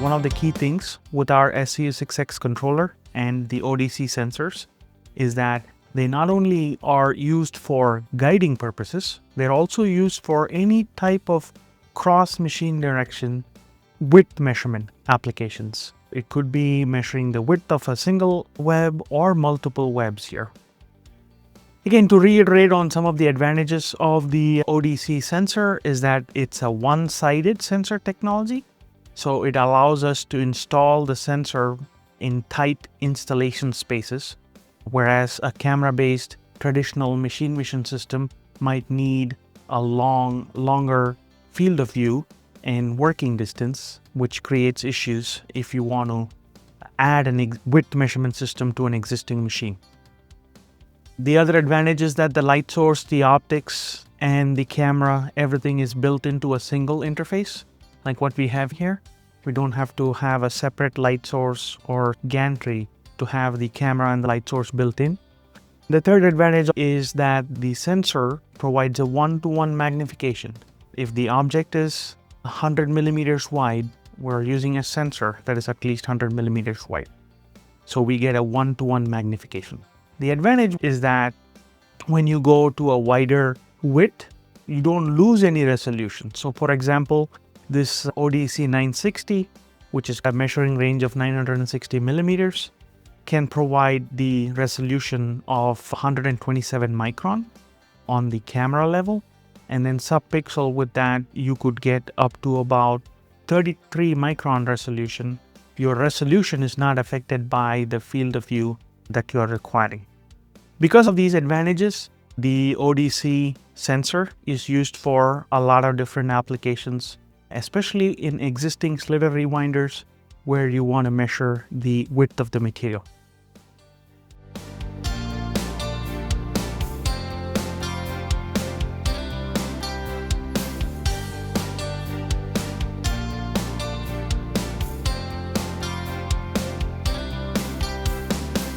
One of the key things with our SCU6x controller and the ODC sensors is that they not only are used for guiding purposes, they're also used for any type of cross machine direction width measurement applications. It could be measuring the width of a single web or multiple webs here. Again, to reiterate on some of the advantages of the ODC sensor is that it's a one-sided sensor technology. So it allows us to install the sensor in tight installation spaces, whereas a camera-based traditional machine vision system might need a longer field of view and working distance, which creates issues if you want to add a width measurement system to an existing machine. The other advantage is that the light source, the optics, and the camera, everything is built into a single interface, like what we have here. We don't have to have a separate light source or gantry to have the camera and the light source built in. The third advantage is that the sensor provides a one-to-one magnification. If the object is 100 millimeters wide, we're using a sensor that is at least 100 millimeters wide. So we get a one-to-one magnification. The advantage is that when you go to a wider width, you don't lose any resolution. So for example, this ODC 960, which is a measuring range of 960 millimeters, can provide the resolution of 127 micron on the camera level. And then sub-pixel with that, you could get up to about 33 micron resolution. Your resolution is not affected by the field of view that you are requiring. Because of these advantages, the ODC sensor is used for a lot of different applications, especially in existing slitter rewinders where you want to measure the width of the material.